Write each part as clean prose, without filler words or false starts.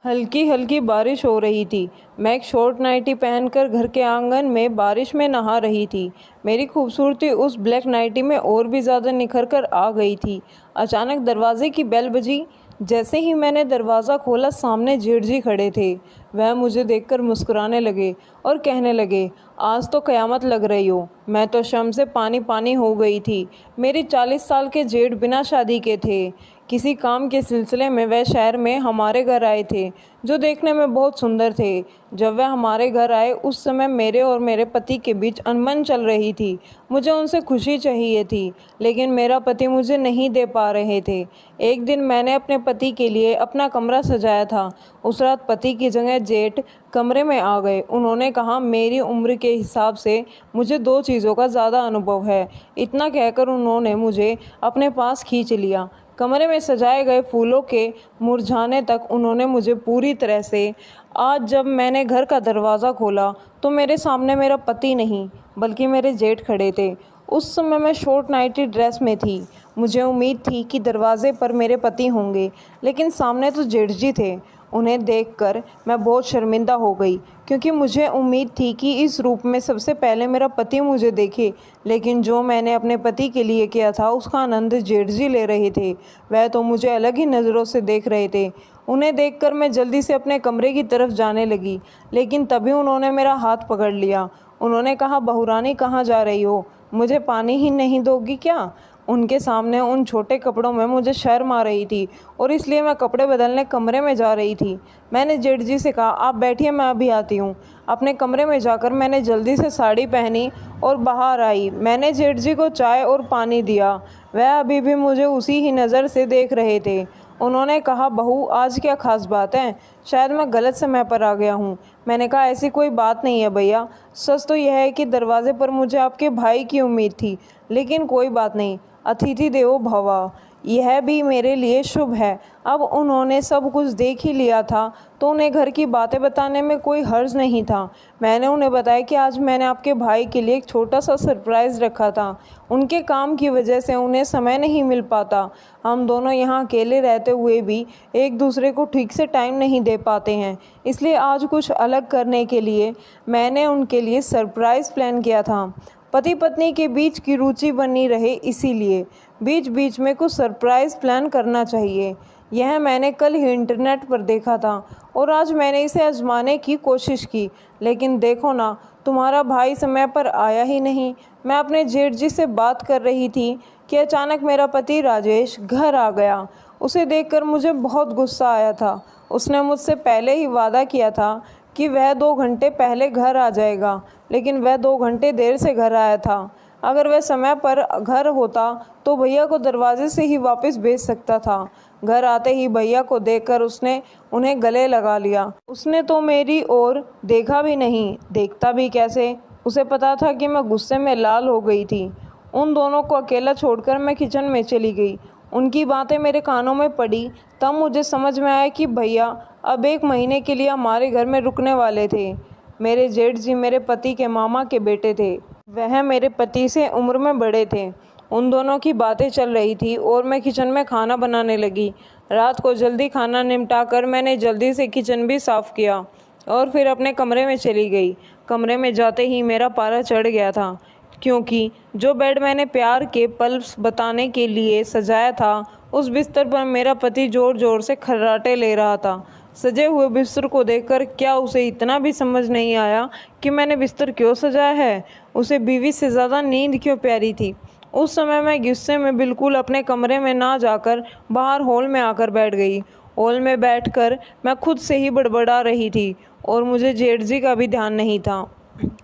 हल्की हल्की बारिश हो रही थी। मैं एक शॉर्ट नाइटी पहनकर घर के आंगन में बारिश में नहा रही थी। मेरी खूबसूरती उस ब्लैक नाइटी में और भी ज़्यादा निखर कर आ गई थी। अचानक दरवाजे की बेल बजी। जैसे ही मैंने दरवाज़ा खोला, सामने जेठ जी खड़े थे। वह मुझे देखकर मुस्कुराने लगे और कहने लगे, आज तो क़यामत लग रही हो। मैं तो शर्म से पानी पानी हो गई थी। मेरे 40 साल के जेठ बिना शादी के थे। किसी काम के सिलसिले में वह शहर में हमारे घर आए थे, जो देखने में बहुत सुंदर थे। जब वह हमारे घर आए, उस समय मेरे और मेरे पति के बीच अनबन चल रही थी। मुझे उनसे खुशी चाहिए थी, लेकिन मेरा पति मुझे नहीं दे पा रहे थे। एक दिन मैंने अपने पति के लिए अपना कमरा सजाया था। उस रात पति की जगह जेठ कमरे में आ गए। उन्होंने कहा, मेरी उम्र के हिसाब से मुझे दो चीज़ों का ज़्यादा अनुभव है। इतना कहकर उन्होंने मुझे अपने पास खींच लिया। कमरे में सजाए गए फूलों के मुरझाने तक उन्होंने मुझे पूरी तरह से। आज जब मैंने घर का दरवाज़ा खोला, तो मेरे सामने मेरा पति नहीं, बल्कि मेरे जेठ खड़े थे। उस समय मैं शॉर्ट नाइटी ड्रेस में थी। मुझे उम्मीद थी कि दरवाजे पर मेरे पति होंगे, लेकिन सामने तो जेठ जी थे। उन्हें देखकर मैं बहुत शर्मिंदा हो गई, क्योंकि मुझे उम्मीद थी कि इस रूप में सबसे पहले मेरा पति मुझे देखे। लेकिन जो मैंने अपने पति के लिए किया था, उसका आनंद जेठ जी ले रहे थे। वह तो मुझे अलग ही नज़रों से देख रहे थे। उन्हें देखकर मैं जल्दी से अपने कमरे की तरफ जाने लगी, लेकिन तभी उन्होंने मेरा हाथ पकड़ लिया। उन्होंने कहा, बहुरानी कहाँ जा रही हो? मुझे पानी ही नहीं दोगी क्या? उनके सामने उन छोटे कपड़ों में मुझे शर्म आ रही थी, और इसलिए मैं कपड़े बदलने कमरे में जा रही थी। मैंने जेठ जी से कहा, आप बैठिए, मैं अभी आती हूँ। अपने कमरे में जाकर मैंने जल्दी से साड़ी पहनी और बाहर आई। मैंने जेठ जी को चाय और पानी दिया। वह अभी भी मुझे उसी ही नज़र से देख रहे थे। उन्होंने कहा, बहू, आज क्या खास बात है? शायद मैं गलत समय पर आ गया हूँ। मैंने कहा, ऐसी कोई बात नहीं है भैया। सच तो यह है कि दरवाजे पर मुझे आपके भाई की उम्मीद थी, लेकिन कोई बात नहीं, अतिथि देवो भव, यह भी मेरे लिए शुभ है। अब उन्होंने सब कुछ देख ही लिया था, तो उन्हें घर की बातें बताने में कोई हर्ज नहीं था। मैंने उन्हें बताया कि आज मैंने आपके भाई के लिए एक छोटा सा सरप्राइज़ रखा था। उनके काम की वजह से उन्हें समय नहीं मिल पाता। हम दोनों यहाँ अकेले रहते हुए भी एक दूसरे को ठीक से टाइम नहीं दे पाते हैं। इसलिए आज कुछ अलग करने के लिए मैंने उनके लिए सरप्राइज़ प्लान किया था। पति पत्नी के बीच की रुचि बनी रहे, इसीलिए बीच बीच में कुछ सरप्राइज़ प्लान करना चाहिए। यह मैंने कल ही इंटरनेट पर देखा था, और आज मैंने इसे आजमाने की कोशिश की। लेकिन देखो ना, तुम्हारा भाई समय पर आया ही नहीं। मैं अपने जेठ जी से बात कर रही थी कि अचानक मेरा पति राजेश घर आ गया। उसे देखकर मुझे बहुत गुस्सा आया था। उसने मुझसे पहले ही वादा किया था कि वह 2 घंटे पहले घर आ जाएगा, लेकिन वह 2 घंटे देर से घर आया था। अगर वह समय पर घर होता, तो भैया को दरवाजे से ही वापस भेज सकता था। घर आते ही भैया को देखकर उसने उन्हें गले लगा लिया। उसने तो मेरी ओर देखा भी नहीं। देखता भी कैसे? उसे पता था कि मैं गुस्से में लाल हो गई थी। उन दोनों को अकेला छोड़कर मैं किचन में चली गई। उनकी बातें मेरे कानों में पड़ी। तब मुझे समझ में आया कि भैया अब 1 महीने के लिए हमारे घर में रुकने वाले थे। मेरे जेठ जी मेरे पति के मामा के बेटे थे। वह मेरे पति से उम्र में बड़े थे। उन दोनों की बातें चल रही थी, और मैं किचन में खाना बनाने लगी। रात को जल्दी खाना निपटाकर मैंने जल्दी से किचन भी साफ़ किया, और फिर अपने कमरे में चली गई। कमरे में जाते ही मेरा पारा चढ़ गया था, क्योंकि जो बेड मैंने प्यार के पल बताने के लिए सजाया था, उस बिस्तर पर मेरा पति ज़ोर ज़ोर से खर्राटे ले रहा था। सजे हुए बिस्तर को देखकर क्या उसे इतना भी समझ नहीं आया कि मैंने बिस्तर क्यों सजाया है? उसे बीवी से ज़्यादा नींद क्यों प्यारी थी? उस समय मैं गुस्से में बिल्कुल अपने कमरे में ना जाकर बाहर हॉल में आकर बैठ गई। हॉल में बैठकर मैं खुद से ही बड़बड़ा रही थी, और मुझे जेठ जी का भी ध्यान नहीं था।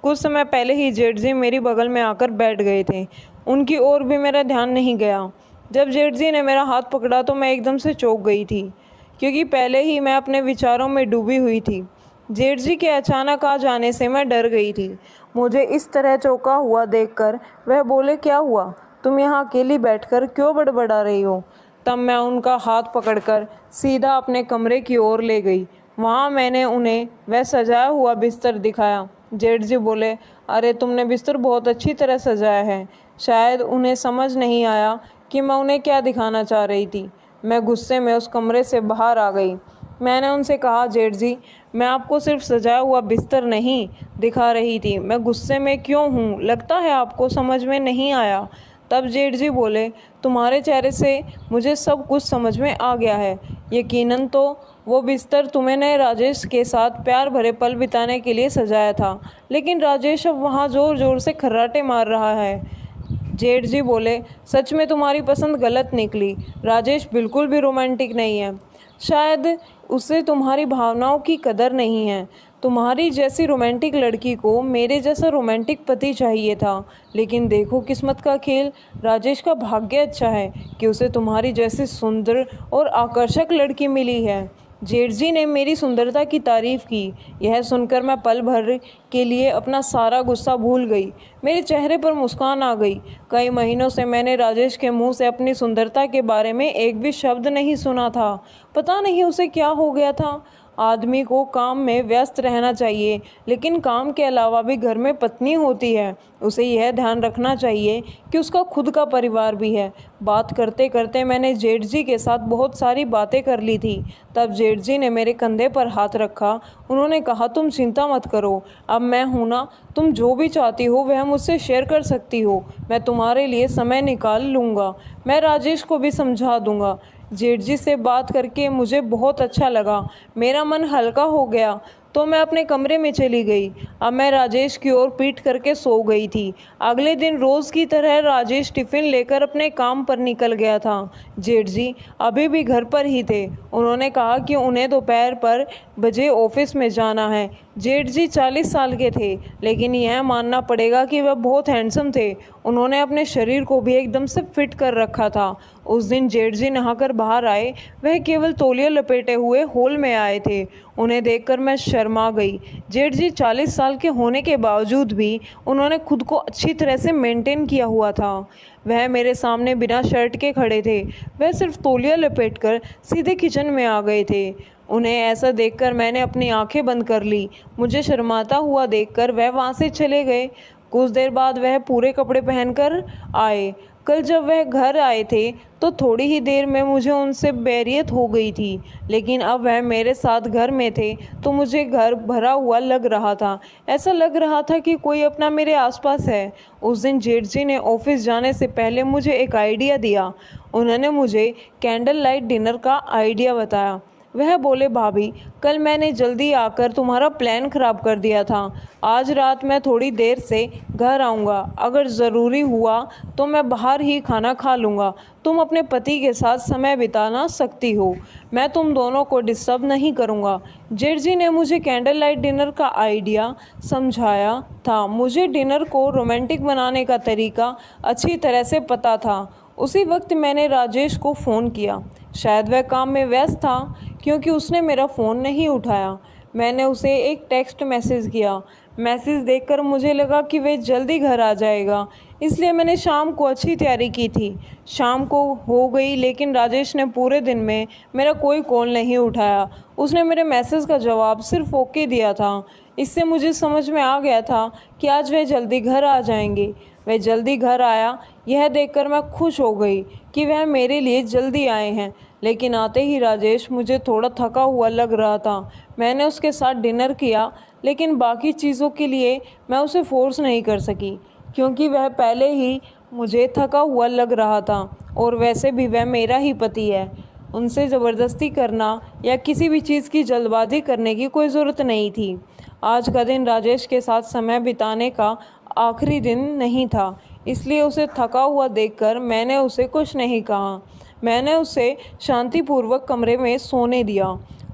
कुछ समय पहले ही जेठ जी मेरी बगल में आकर बैठ गए थे। उनकी ओर भी मेरा ध्यान नहीं गया। जब जेठ जी ने मेरा हाथ पकड़ा, तो मैं एकदम से चौंक गई थी, क्योंकि पहले ही मैं अपने विचारों में डूबी हुई थी। जेठ जी के अचानक आ जाने से मैं डर गई थी। मुझे इस तरह चौंका हुआ देखकर वह बोले, क्या हुआ? तुम यहाँ अकेली बैठकर क्यों बड़बड़ा रही हो? तब मैं उनका हाथ पकड़कर सीधा अपने कमरे की ओर ले गई। वहाँ मैंने उन्हें वह सजाया हुआ बिस्तर दिखाया। जेठ जी बोले, अरे तुमने बिस्तर बहुत अच्छी तरह सजाया है। शायद उन्हें समझ नहीं आया कि मैं उन्हें क्या दिखाना चाह रही थी। मैं गुस्से में उस कमरे से बाहर आ गई। मैंने उनसे कहा, जेठ जी, मैं आपको सिर्फ सजाया हुआ बिस्तर नहीं दिखा रही थी, मैं गुस्से में क्यों हूँ लगता है आपको समझ में नहीं आया। तब जेठ जी बोले, तुम्हारे चेहरे से मुझे सब कुछ समझ में आ गया है। यकीनन तो वो बिस्तर तुमने राजेश के साथ प्यार भरे पल बिताने के लिए सजाया था, लेकिन राजेश अब वहाँ ज़ोर ज़ोर से खर्राटे मार रहा है। जेठ जी बोले, सच में तुम्हारी पसंद गलत निकली। राजेश बिल्कुल भी रोमांटिक नहीं है। शायद उसे तुम्हारी भावनाओं की कदर नहीं है। तुम्हारी जैसी रोमांटिक लड़की को मेरे जैसा रोमांटिक पति चाहिए था, लेकिन देखो किस्मत का खेल। राजेश का भाग्य अच्छा है कि उसे तुम्हारी जैसी सुंदर और आकर्षक लड़की मिली है। जेठ जी ने मेरी सुंदरता की तारीफ़ की। यह सुनकर मैं पल भर के लिए अपना सारा गुस्सा भूल गई। मेरे चेहरे पर मुस्कान आ गई। कई महीनों से मैंने राजेश के मुंह से अपनी सुंदरता के बारे में एक भी शब्द नहीं सुना था। पता नहीं उसे क्या हो गया था। आदमी को काम में व्यस्त रहना चाहिए, लेकिन काम के अलावा भी घर में पत्नी होती है। उसे यह ध्यान रखना चाहिए कि उसका खुद का परिवार भी है। बात करते करते मैंने जेठ जी के साथ बहुत सारी बातें कर ली थी। तब जेठ जी ने मेरे कंधे पर हाथ रखा। उन्होंने कहा, तुम चिंता मत करो, अब मैं हूँ ना। तुम जो भी चाहती हो वह मुझसे शेयर कर सकती हो। मैं तुम्हारे लिए समय निकाल लूँगा। मैं राजेश को भी समझा दूँगा। जेठ जी से बात करके मुझे बहुत अच्छा लगा। मेरा मन हल्का हो गया तो मैं अपने कमरे में चली गई। अब मैं राजेश की ओर पीठ करके सो गई थी। अगले दिन रोज़ की तरह राजेश टिफ़िन लेकर अपने काम पर निकल गया था। जेठ जी अभी भी घर पर ही थे। उन्होंने कहा कि उन्हें दोपहर पर बजे ऑफिस में जाना है। जेठ जी 40 साल के थे, लेकिन यह मानना पड़ेगा कि वह बहुत हैंडसम थे। उन्होंने अपने शरीर को भी एकदम से फिट कर रखा था। उस दिन जेठ जी नहाकर बाहर आए। वह केवल तौलिया लपेटे हुए हॉल में आए थे। उन्हें देखकर मैं शर्मा गई। जेठ जी 40 साल के होने के बावजूद भी उन्होंने खुद को अच्छी तरह से मेंटेन किया हुआ था। वह मेरे सामने बिना शर्ट के खड़े थे। वह सिर्फ तौलिया लपेटकर सीधे किचन में आ गए थे। उन्हें ऐसा देखकर मैंने अपनी आंखें बंद कर ली। मुझे शर्माता हुआ देखकर वह वहाँ से चले गए। कुछ देर बाद वह पूरे कपड़े पहनकर आए। कल जब वह घर आए थे तो थोड़ी ही देर में मुझे उनसे बैरियत हो गई थी, लेकिन अब वह मेरे साथ घर में थे तो मुझे घर भरा हुआ लग रहा था। ऐसा लग रहा था कि कोई अपना मेरे आसपास है। उस दिन जेठ जी ने ऑफिस जाने से पहले मुझे एक आइडिया दिया। उन्होंने मुझे कैंडल लाइट डिनर का आइडिया बताया। वह बोले, भाभी, कल मैंने जल्दी आकर तुम्हारा प्लान ख़राब कर दिया था। आज रात मैं थोड़ी देर से घर आऊँगा। अगर ज़रूरी हुआ तो मैं बाहर ही खाना खा लूँगा। तुम अपने पति के साथ समय बिताना सकती हो। मैं तुम दोनों को डिस्टर्ब नहीं करूँगा। जेठ जी ने मुझे कैंडल लाइट डिनर का आइडिया समझाया था। मुझे डिनर को रोमांटिक बनाने का तरीका अच्छी तरह से पता था। उसी वक्त मैंने राजेश को फ़ोन किया। शायद वह काम में व्यस्त था, क्योंकि उसने मेरा फ़ोन नहीं उठाया। मैंने उसे एक टेक्स्ट मैसेज किया। मैसेज देखकर मुझे लगा कि वह जल्दी घर आ जाएगा, इसलिए मैंने शाम को अच्छी तैयारी की थी। शाम को हो गई, लेकिन राजेश ने पूरे दिन में मेरा कोई कॉल नहीं उठाया। उसने मेरे मैसेज का जवाब सिर्फ ओके दिया था। इससे मुझे समझ में आ गया था कि आज वह जल्दी घर आ जाएंगे। वह जल्दी घर आया। यह देखकर मैं खुश हो गई कि वह मेरे लिए जल्दी आए हैं। लेकिन आते ही राजेश मुझे थोड़ा थका हुआ लग रहा था। मैंने उसके साथ डिनर किया, लेकिन बाकी चीज़ों के लिए मैं उसे फोर्स नहीं कर सकी, क्योंकि वह पहले ही मुझे थका हुआ लग रहा था और वैसे भी वह मेरा ही पति है। उनसे ज़बरदस्ती करना या किसी भी चीज़ की जल्दबाजी करने की कोई ज़रूरत नहीं थी। आज का दिन राजेश के साथ समय बिताने का आखिरी दिन नहीं था, इसलिए उसे थका हुआ देखकर मैंने उसे कुछ नहीं कहा। मैंने उसे शांतिपूर्वक कमरे में सोने दिया।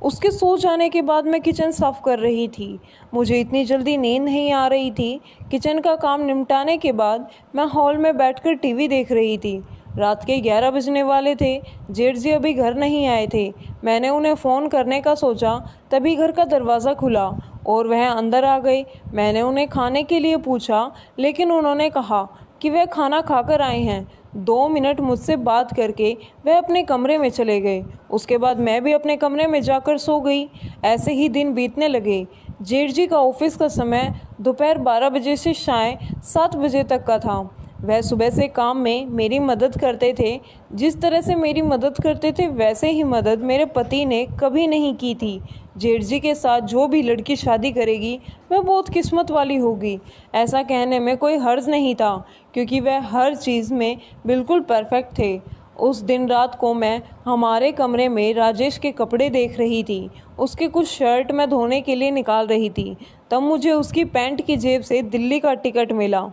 उसके सो जाने के बाद मैं किचन साफ़ कर रही थी। मुझे इतनी जल्दी नींद नहीं आ रही थी। किचन का काम निपटाने के बाद मैं हॉल में बैठकर टीवी देख रही थी। रात के 11 बजने वाले थे। जेठ जी अभी घर नहीं आए थे। मैंने उन्हें फ़ोन करने का सोचा, तभी घर का दरवाज़ा खुला और वह अंदर आ गए। मैंने उन्हें खाने के लिए पूछा, लेकिन उन्होंने कहा कि वह खाना खाकर आए हैं। 2 मिनट मुझसे बात करके वह अपने कमरे में चले गए। उसके बाद मैं भी अपने कमरे में जाकर सो गई। ऐसे ही दिन बीतने लगे। जेठ जी का ऑफिस का समय दोपहर 12 बजे से शाम 7 बजे तक का था। वह सुबह से काम में मेरी मदद करते थे। जिस तरह से मेरी मदद करते थे वैसे ही मदद मेरे पति ने कभी नहीं की थी। जेठ जी के साथ जो भी लड़की शादी करेगी वह बहुत किस्मत वाली होगी। ऐसा कहने में कोई हर्ज नहीं था क्योंकि वह हर चीज़ में बिल्कुल परफेक्ट थे। उस दिन रात को मैं हमारे कमरे में राजेश के कपड़े देख रही थी। उसके कुछ शर्ट मैं धोने के लिए निकाल रही थी। तब मुझे उसकी पैंट की जेब से दिल्ली का टिकट मिला।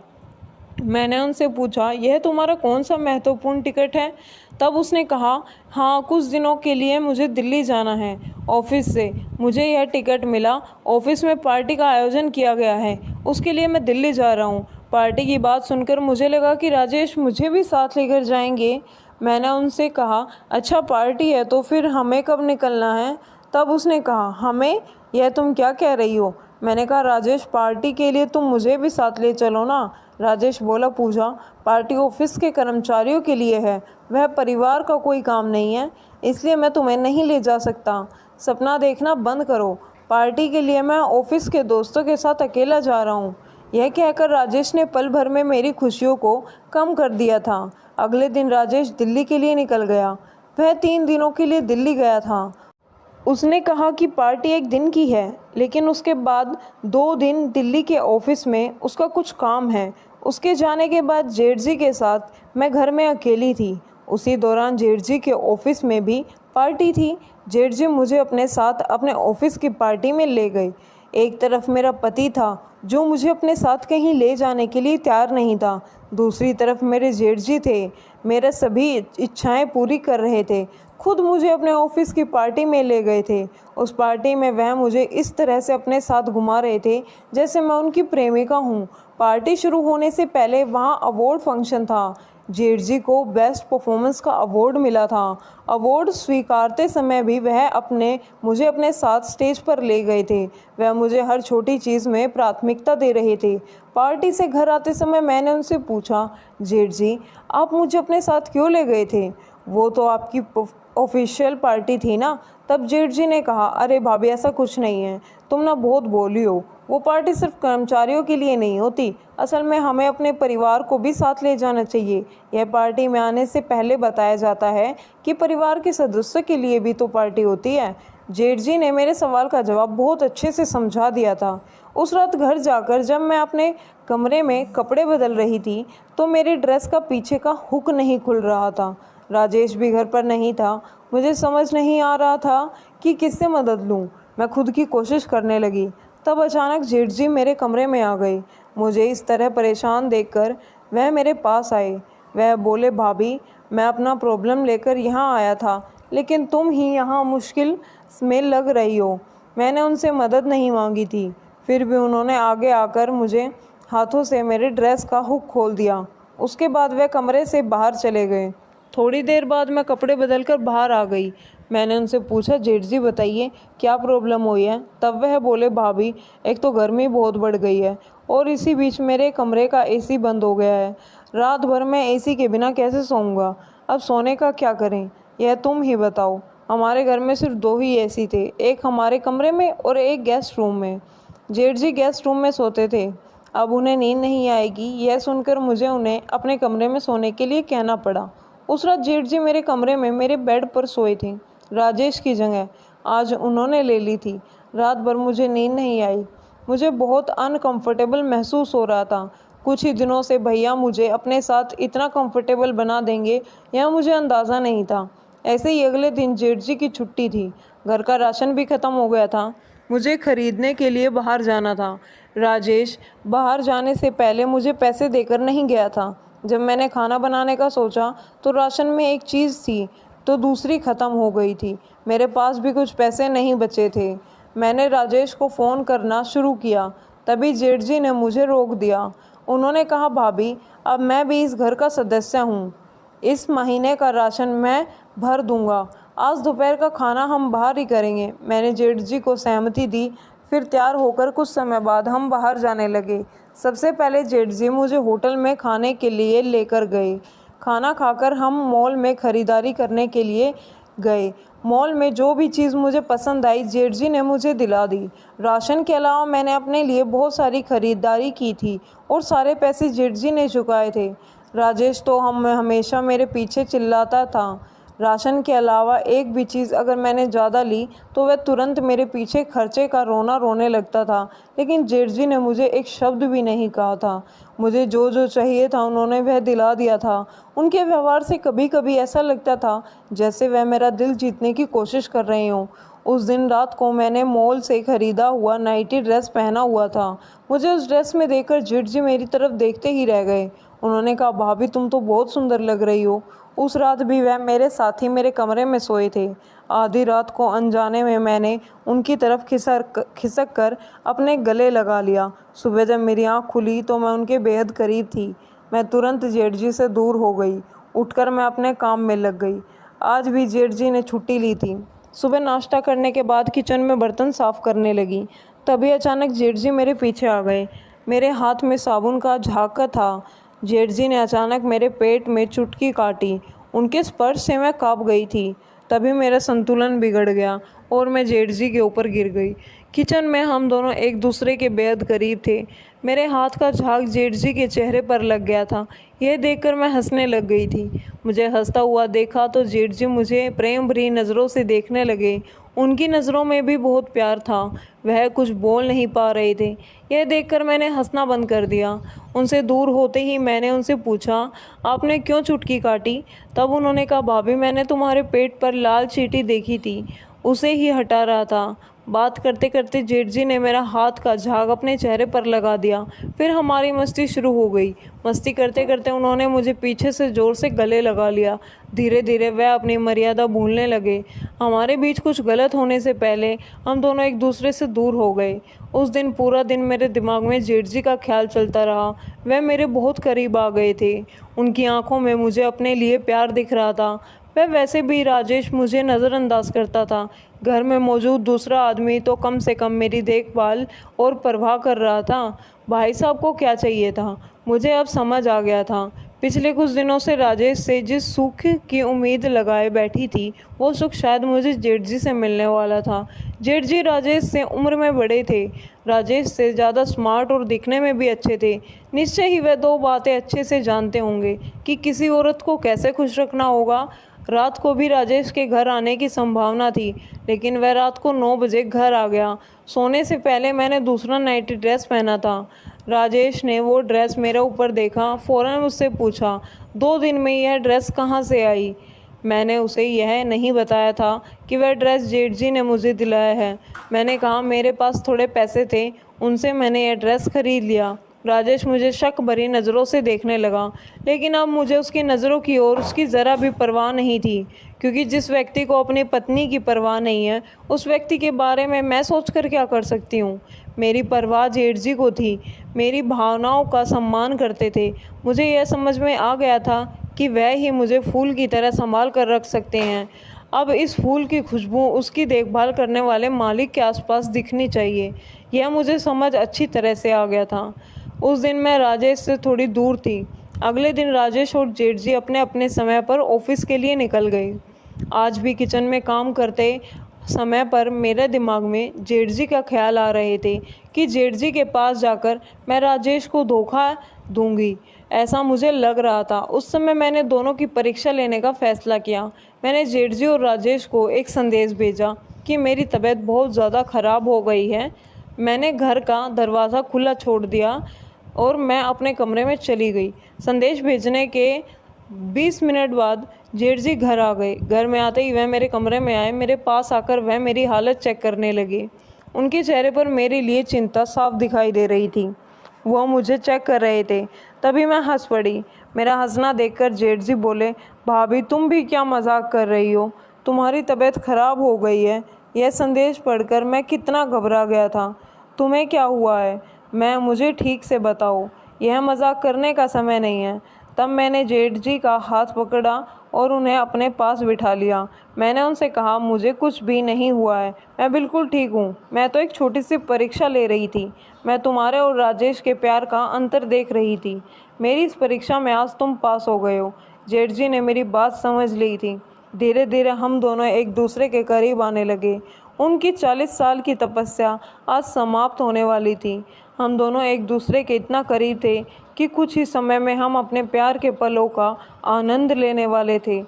मैंने उनसे पूछा, यह तुम्हारा कौन सा महत्वपूर्ण टिकट है? तब उसने कहा, हाँ, कुछ दिनों के लिए मुझे दिल्ली जाना है ऑफिस से। मुझे यह टिकट मिला। ऑफिस में पार्टी का आयोजन किया गया है, उसके लिए मैं दिल्ली जा रहा हूँ। पार्टी की बात सुनकर मुझे लगा कि राजेश मुझे भी साथ लेकर जाएंगे। मैंने उनसे कहा, अच्छा पार्टी है तो फिर हमें कब निकलना है? तब उसने कहा, हमें? यह तुम क्या कह रही हो? मैंने कहा, राजेश पार्टी के लिए तुम मुझे भी साथ ले चलो ना। राजेश बोला, पूजा, पार्टी ऑफिस के कर्मचारियों के लिए है, वह परिवार का कोई काम नहीं है, इसलिए मैं तुम्हें नहीं ले जा सकता। सपना देखना बंद करो, पार्टी के लिए मैं ऑफिस के दोस्तों के साथ अकेला जा रहा हूँ। यह कहकर राजेश ने पल भर में मेरी खुशियों को कम कर दिया था। अगले दिन राजेश दिल्ली के लिए निकल गया। वह 3 दिनों के लिए दिल्ली गया था। उसने कहा कि पार्टी एक दिन की है, लेकिन उसके बाद 2 दिन दिल्ली के ऑफिस में उसका कुछ काम है। उसके जाने के बाद जेठ जी के साथ मैं घर में अकेली थी। उसी दौरान जेठ जी के ऑफिस में भी पार्टी थी। जेठ जी मुझे अपने साथ अपने ऑफिस की पार्टी में ले गई। एक तरफ मेरा पति था जो मुझे अपने साथ कहीं ले जाने के लिए तैयार नहीं था। दूसरी तरफ मेरे जेठ जी थे, मेरे सभी इच्छाएं पूरी कर रहे थे। खुद मुझे अपने ऑफिस की पार्टी में ले गए थे। उस पार्टी में वह मुझे इस तरह से अपने साथ घुमा रहे थे जैसे मैं उनकी प्रेमिका हूँ। पार्टी शुरू होने से पहले वहाँ अवार्ड फंक्शन था। जेठ जी को बेस्ट परफॉर्मेंस का अवार्ड मिला था। अवार्ड स्वीकारते समय भी वह मुझे अपने साथ स्टेज पर ले गए थे। वह मुझे हर छोटी चीज़ में प्राथमिकता दे रहे थे। पार्टी से घर आते समय मैंने उनसे पूछा, जेठ जी, आप मुझे अपने साथ क्यों ले गए थे? वो तो आपकी ऑफिशियल पार्टी थी ना। तब जेठ जी ने कहा, अरे भाभी, ऐसा कुछ नहीं है, तुम ना बहुत बोली हो। वो पार्टी सिर्फ कर्मचारियों के लिए नहीं होती, असल में हमें अपने परिवार को भी साथ ले जाना चाहिए। यह पार्टी में आने से पहले बताया जाता है कि परिवार के सदस्यों के लिए भी तो पार्टी होती है। जेठ जी ने मेरे सवाल का जवाब बहुत अच्छे से समझा दिया था। उस रात घर जाकर जब मैं अपने कमरे में कपड़े बदल रही थी तो मेरी ड्रेस का पीछे का हुक नहीं खुल रहा था। राजेश भी घर पर नहीं था। मुझे समझ नहीं आ रहा था कि किससे मदद लूं। मैं खुद की कोशिश करने लगी। तब अचानक जेठ जी मेरे कमरे में आ गई। मुझे इस तरह परेशान देखकर वह मेरे पास आए। वह बोले, भाभी, मैं अपना प्रॉब्लम लेकर यहाँ आया था, लेकिन तुम ही यहाँ मुश्किल में लग रही हो। मैंने उनसे मदद नहीं मांगी थी, फिर भी उन्होंने आगे आकर मुझे हाथों से मेरे ड्रेस का हुक खोल दिया। उसके बाद वह कमरे से बाहर चले गए। थोड़ी देर बाद मैं कपड़े बदलकर बाहर आ गई। मैंने उनसे पूछा, जेठ जी बताइए, क्या प्रॉब्लम हुई है? तब वह बोले, भाभी, एक तो गर्मी बहुत बढ़ गई है और इसी बीच मेरे कमरे का एसी बंद हो गया है। रात भर मैं एसी के बिना कैसे सोऊंगा? अब सोने का क्या करें, यह तुम ही बताओ। हमारे घर में सिर्फ 2 ही एसी थे, एक हमारे कमरे में और एक गेस्ट रूम में। जेठ जी गेस्ट रूम में सोते थे। अब उन्हें नींद नहीं आएगी, यह सुनकर मुझे उन्हें अपने कमरे में सोने के लिए कहना पड़ा। उस रात जेठ जी मेरे कमरे में मेरे बेड पर सोए थे। राजेश की जगह आज उन्होंने ले ली थी। रात भर मुझे नींद नहीं आई। मुझे बहुत अनकंफर्टेबल महसूस हो रहा था। कुछ ही दिनों से भैया मुझे अपने साथ इतना कंफर्टेबल बना देंगे यह मुझे अंदाज़ा नहीं था। ऐसे ही अगले दिन जेठ जी की छुट्टी थी। घर का राशन भी ख़त्म हो गया था। मुझे खरीदने के लिए बाहर जाना था। राजेश बाहर जाने से पहले मुझे पैसे देकर नहीं गया था। जब मैंने खाना बनाने का सोचा तो राशन में एक चीज़ थी तो दूसरी ख़त्म हो गई थी। मेरे पास भी कुछ पैसे नहीं बचे थे। मैंने राजेश को फ़ोन करना शुरू किया, तभी जेठ जी ने मुझे रोक दिया। उन्होंने कहा, भाभी, अब मैं भी इस घर का सदस्य हूँ। इस महीने का राशन मैं भर दूंगा। आज दोपहर का खाना हम बाहर ही करेंगे। मैंने जेठ जी को सहमति दी। फिर तैयार होकर कुछ समय बाद हम बाहर जाने लगे। सबसे पहले जेठ जी मुझे होटल में खाने के लिए लेकर गए। खाना खाकर हम मॉल में ख़रीदारी करने के लिए गए। मॉल में जो भी चीज़ मुझे पसंद आई जेठ जी ने मुझे दिला दी। राशन के अलावा मैंने अपने लिए बहुत सारी खरीदारी की थी और सारे पैसे जेठ जी ने चुकाए थे। राजेश तो हम हमेशा मेरे पीछे चिल्लाता था। राशन के अलावा एक भी चीज़ अगर मैंने ज़्यादा ली तो वह तुरंत मेरे पीछे खर्चे का रोना रोने लगता था। लेकिन जेठ जी ने मुझे एक शब्द भी नहीं कहा था। मुझे जो जो चाहिए था उन्होंने वह दिला दिया था। उनके व्यवहार से कभी कभी ऐसा लगता था जैसे वह मेरा दिल जीतने की कोशिश कर रहे हों। उस दिन रात को मैंने मॉल से खरीदा हुआ नाइटी ड्रेस पहना हुआ था। मुझे उस ड्रेस में देखकर जेठ जी मेरी तरफ देखते ही रह गए। उन्होंने कहा, भाभी तुम तो बहुत सुंदर लग रही हो। उस रात भी वह मेरे साथ ही मेरे कमरे में सोए थे। आधी रात को अनजाने में मैंने उनकी तरफ खिसक कर अपने गले लगा लिया। सुबह जब मेरी आँख खुली तो मैं उनके बेहद करीब थी। मैं तुरंत जेठ जी से दूर हो गई। उठकर मैं अपने काम में लग गई। आज भी जेठ जी ने छुट्टी ली थी। सुबह नाश्ता करने के बाद किचन में बर्तन साफ करने लगी। तभी अचानक जेठ जी मेरे पीछे आ गए। मेरे हाथ में साबुन का झाका था। जेठ जी ने अचानक मेरे पेट में चुटकी काटी। उनके स्पर्श से मैं काँप गई थी। तभी मेरा संतुलन बिगड़ गया और मैं जेठ जी के ऊपर गिर गई। किचन में हम दोनों एक दूसरे के बेहद करीब थे। मेरे हाथ का झाग जेठ जी के चेहरे पर लग गया था। यह देखकर मैं हंसने लग गई थी। मुझे हंसता हुआ देखा तो जेठ जी मुझे प्रेम भरी नज़रों से देखने लगे। उनकी नज़रों में भी बहुत प्यार था। वह कुछ बोल नहीं पा रहे थे। यह देखकर मैंने हंसना बंद कर दिया। उनसे दूर होते ही मैंने उनसे पूछा, आपने क्यों चुटकी काटी? तब उन्होंने कहा, भाभी मैंने तुम्हारे पेट पर लाल चींटी देखी थी, उसे ही हटा रहा था। बात करते करते जेठ जी ने मेरा हाथ का झाग अपने चेहरे पर लगा दिया। फिर हमारी मस्ती शुरू हो गई। मस्ती करते करते उन्होंने मुझे पीछे से ज़ोर से गले लगा लिया। धीरे धीरे वह अपनी मर्यादा भूलने लगे। हमारे बीच कुछ गलत होने से पहले हम दोनों एक दूसरे से दूर हो गए। उस दिन पूरा दिन मेरे दिमाग में जेठ जी का ख्याल चलता रहा। वह मेरे बहुत करीब आ गए थे। उनकी आंखों में मुझे अपने लिए प्यार दिख रहा था। वह वैसे भी राजेश मुझे नज़रअंदाज करता था। घर में मौजूद दूसरा आदमी तो कम से कम मेरी देखभाल और परवाह कर रहा था। भाई साहब को क्या चाहिए था, मुझे अब समझ आ गया था। पिछले कुछ दिनों से राजेश से जिस सुख की उम्मीद लगाए बैठी थी, वो सुख शायद मुझे जेठ जी से मिलने वाला था। जेठ जी राजेश से उम्र में बड़े थे, राजेश से ज़्यादा स्मार्ट और दिखने में भी अच्छे थे। निश्चय ही वह दो बातें अच्छे से जानते होंगे कि किसी औरत को कैसे खुश रखना होगा। रात को भी राजेश के घर आने की संभावना थी, लेकिन वह रात को 9 बजे घर आ गया। सोने से पहले मैंने दूसरा नाइटी ड्रेस पहना था। राजेश ने वो ड्रेस मेरे ऊपर देखा, फ़ौरन मुझसे पूछा, 2 दिन में यह ड्रेस कहाँ से आई? मैंने उसे यह नहीं बताया था कि वह ड्रेस जेठ जी ने मुझे दिलाया है। मैंने कहा मेरे पास थोड़े पैसे थे, उनसे मैंने यह ड्रेस खरीद लिया। राजेश मुझे शक भरी नज़रों से देखने लगा, लेकिन अब मुझे उसकी नज़रों की ओर उसकी ज़रा भी परवाह नहीं थी, क्योंकि जिस व्यक्ति को अपनी पत्नी की परवाह नहीं है, उस व्यक्ति के बारे में मैं सोचकर क्या कर सकती हूँ। मेरी परवाह जेठ जी को थी, मेरी भावनाओं का सम्मान करते थे। मुझे यह समझ में आ गया था कि वह ही मुझे फूल की तरह संभाल कर रख सकते हैं। अब इस फूल की खुशबू उसकी देखभाल करने वाले मालिक के आसपास दिखनी चाहिए। यह मुझे समझ अच्छी तरह से आ गया था। उस दिन मैं राजेश से थोड़ी दूर थी। अगले दिन राजेश और जेठ जी अपने अपने समय पर ऑफिस के लिए निकल गए। आज भी किचन में काम करते समय पर मेरे दिमाग में जेठ जी का ख्याल आ रहे थे कि जेठ जी के पास जाकर मैं राजेश को धोखा दूंगी। ऐसा मुझे लग रहा था। उस समय मैंने दोनों की परीक्षा लेने का फैसला किया। मैंने जेठ जी और राजेश को एक संदेश भेजा कि मेरी तबीयत बहुत ज़्यादा ख़राब हो गई है। मैंने घर का दरवाज़ा खुला छोड़ दिया और मैं अपने कमरे में चली गई। संदेश भेजने के 20 मिनट बाद जेठ जी घर आ गए। घर में आते ही वह मेरे कमरे में आए। मेरे पास आकर वह मेरी हालत चेक करने लगे। उनके चेहरे पर मेरे लिए चिंता साफ दिखाई दे रही थी। वह मुझे चेक कर रहे थे। तभी मैं हंस पड़ी। मेरा हंसना देखकर जेठ जी बोले, भाभी तुम भी क्या मजाक कर रही हो? तुम्हारी तबीयत खराब हो गई है। यह संदेश पढ़कर मैं कितना घबरा गया था। तुम्हें क्या हुआ है? मुझे ठीक से बताओ, यह मजाक करने का समय नहीं है। तब मैंने जेठ जी का हाथ पकड़ा और उन्हें अपने पास बिठा लिया। मैंने उनसे कहा, मुझे कुछ भी नहीं हुआ है, मैं बिल्कुल ठीक हूँ। मैं तो एक छोटी सी परीक्षा ले रही थी। मैं तुम्हारे और राजेश के प्यार का अंतर देख रही थी। मेरी इस परीक्षा में आज तुम पास हो गए हो। जेठ जी ने मेरी बात समझ ली थी। धीरे धीरे हम दोनों एक दूसरे के करीब आने लगे। उनकी 40 साल की तपस्या आज समाप्त होने वाली थी। हम दोनों एक दूसरे के इतना करीब थे कि कुछ ही समय में हम अपने प्यार के पलों का आनंद लेने वाले थे।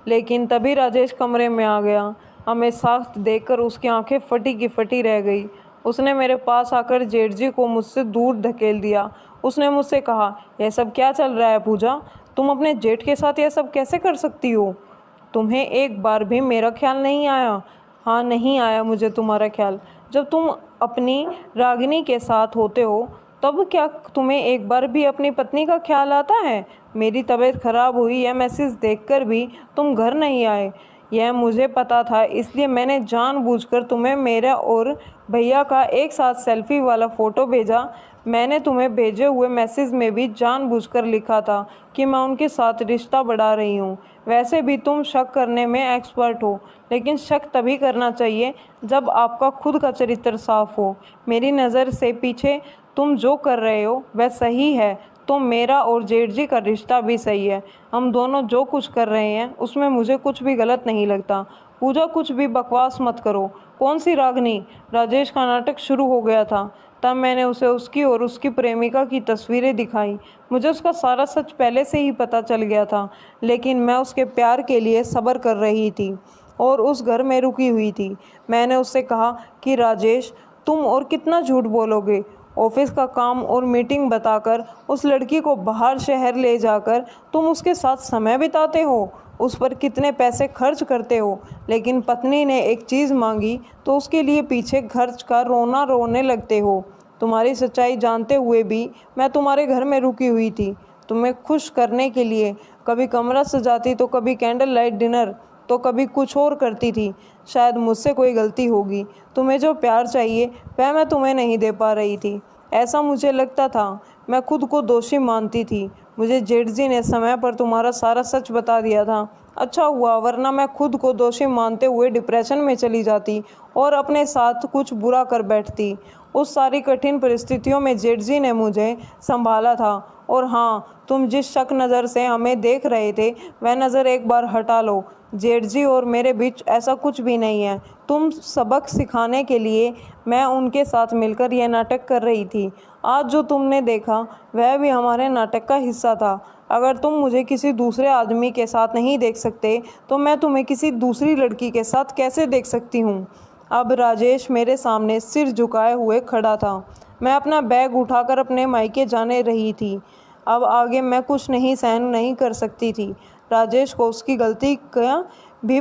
लेकिन तभी राजेश कमरे में आ गया। हमें साथ देखकर उसकी आंखें फटी की फटी रह गई। उसने मेरे पास आकर जेठजी को मुझसे दूर धकेल दिया। उसने मुझसे कहा, यह सब क्या चल रहा है पूजा? तुम अपने जेठ के साथ यह सब कैसे कर सकती हो? तुम्हें एक बार भी मेरा ख्याल नहीं आया? हाँ, नहीं आया मुझे तुम्हारा ख्याल। जब तुम अपनी रागिनी के साथ होते हो तब क्या तुम्हें एक बार भी अपनी पत्नी का ख्याल आता है? मेरी तबीयत खराब हुई यह मैसेज देखकर भी तुम घर नहीं आए। यह मुझे पता था, इसलिए मैंने जानबूझकर तुम्हें मेरा और भैया का एक साथ सेल्फी वाला फ़ोटो भेजा। मैंने तुम्हें भेजे हुए मैसेज में भी जानबूझकर लिखा था कि मैं उनके साथ रिश्ता बढ़ा रही हूँ। वैसे भी तुम शक करने में एक्सपर्ट हो, लेकिन शक तभी करना चाहिए जब आपका खुद का चरित्र साफ हो। मेरी नज़र से पीछे तुम जो कर रहे हो वह सही है, तो मेरा और जेठजी का रिश्ता भी सही है। हम दोनों जो कुछ कर रहे हैं उसमें मुझे कुछ भी गलत नहीं लगता। पूजा, कुछ भी बकवास मत करो। कौन सी रागनी? राजेश का नाटक शुरू हो गया था। तब मैंने उसे उसकी और उसकी प्रेमिका की तस्वीरें दिखाई। मुझे उसका सारा सच पहले से ही पता चल गया था, लेकिन मैं उसके प्यार के लिए सब्र कर रही थी और उस घर में रुकी हुई थी। मैंने उससे कहा कि राजेश, तुम और कितना झूठ बोलोगे? ऑफिस का काम और मीटिंग बताकर उस लड़की को बाहर शहर ले जाकर तुम उसके साथ समय बिताते हो, उस पर कितने पैसे खर्च करते हो, लेकिन पत्नी ने एक चीज़ मांगी तो उसके लिए पीछे खर्च का रोना रोने लगते हो। तुम्हारी सच्चाई जानते हुए भी मैं तुम्हारे घर में रुकी हुई थी, तुम्हें खुश करने के लिए। कभी कमरा सजाती तो कभी कैंडल लाइट डिनर, तो कभी कुछ और करती थी। शायद मुझसे कोई गलती होगी। तुम्हें जो प्यार चाहिए वह मैं तुम्हें नहीं दे पा रही थी, ऐसा मुझे लगता था। मैं खुद को दोषी मानती थी। मुझे जेठजी ने समय पर तुम्हारा सारा सच बता दिया था। अच्छा हुआ, वरना मैं खुद को दोषी मानते हुए डिप्रेशन में चली जाती और अपने साथ कुछ बुरा कर बैठती। उस सारी कठिन परिस्थितियों में जेठजी ने मुझे संभाला था। और हाँ, तुम जिस शक नज़र से हमें देख रहे थे वह नज़र एक बार हटा लो। जेठजी और मेरे बीच ऐसा कुछ भी नहीं है। तुम सबक सिखाने के लिए मैं उनके साथ मिलकर यह नाटक कर रही थी। आज जो तुमने देखा वह भी हमारे नाटक का हिस्सा था। अगर तुम मुझे किसी दूसरे आदमी के साथ नहीं देख सकते तो मैं तुम्हें किसी दूसरी लड़की के साथ कैसे देख सकती हूँ? अब राजेश मेरे सामने सिर झुकाए हुए खड़ा था। मैं अपना बैग उठाकर अपने मायके जाने रही थी। अब आगे मैं कुछ नहीं सहन नहीं कर सकती थी। राजेश को उसकी गलती का भी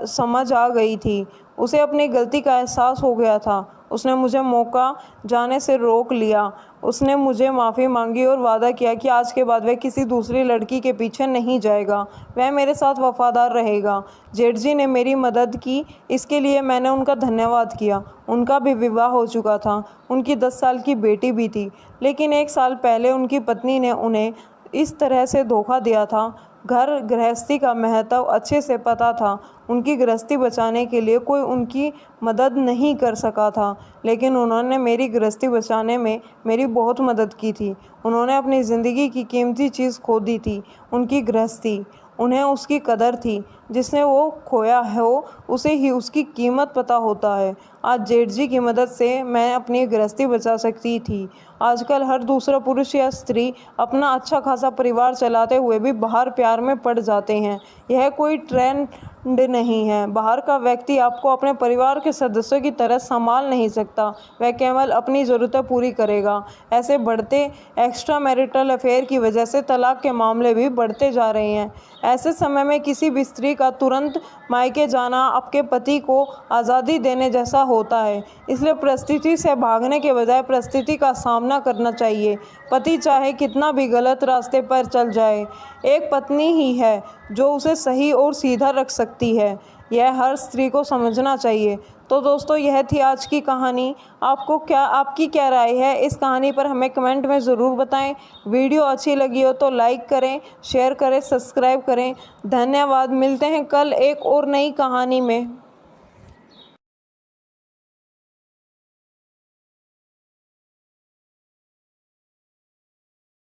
समझ आ गई थी। उसे अपनी गलती का एहसास हो गया था। उसने मुझे मौका जाने से रोक लिया। उसने मुझे माफ़ी मांगी और वादा किया कि आज के बाद वह किसी दूसरी लड़की के पीछे नहीं जाएगा, वह मेरे साथ वफादार रहेगा। जेठजी ने मेरी मदद की, इसके लिए मैंने उनका धन्यवाद किया। उनका भी विवाह हो चुका था, उनकी 10 साल की बेटी भी थी, लेकिन 1 साल पहले उनकी पत्नी ने उन्हें इस तरह से धोखा दिया था। घर गृहस्थी का महत्व अच्छे से पता था। उनकी गृहस्थी बचाने के लिए कोई उनकी मदद नहीं कर सका था, लेकिन उन्होंने मेरी गृहस्थी बचाने में मेरी बहुत मदद की थी। उन्होंने अपनी ज़िंदगी की कीमती चीज़ खो दी थी, उनकी गृहस्थी। उन्हें उसकी कदर थी। जिसने वो खोया हो उसे ही उसकी कीमत पता होता है। आज जेठजी की मदद से मैं अपनी गृहस्थी बचा सकती थी। आजकल हर दूसरा पुरुष या स्त्री अपना अच्छा खासा परिवार चलाते हुए भी बाहर प्यार में पड़ जाते हैं। यह कोई ट्रेंड नहीं है। बाहर का व्यक्ति आपको अपने परिवार के सदस्यों की तरह संभाल नहीं सकता, वह केवल अपनी ज़रूरतें पूरी करेगा। ऐसे बढ़ते एक्स्ट्रा मैरिटल अफेयर की वजह से तलाक के मामले भी बढ़ते जा रहे हैं। ऐसे समय में किसी भी स्त्री का तुरंत मायके जाना आपके पति को आज़ादी देने जैसा होता है। इसलिए परिस्थिति से भागने के बजाय परिस्थिति का सामना करना चाहिए। पति चाहे कितना भी गलत रास्ते पर चल जाए, एक पत्नी ही है जो उसे सही और सीधा रख सकती है। यह हर स्त्री को समझना चाहिए। तो दोस्तों, यह थी आज की कहानी। आपकी क्या राय है इस कहानी पर हमें कमेंट में ज़रूर बताएं। वीडियो अच्छी लगी हो तो लाइक करें, शेयर करें, सब्सक्राइब करें। धन्यवाद। मिलते हैं कल एक और नई कहानी में।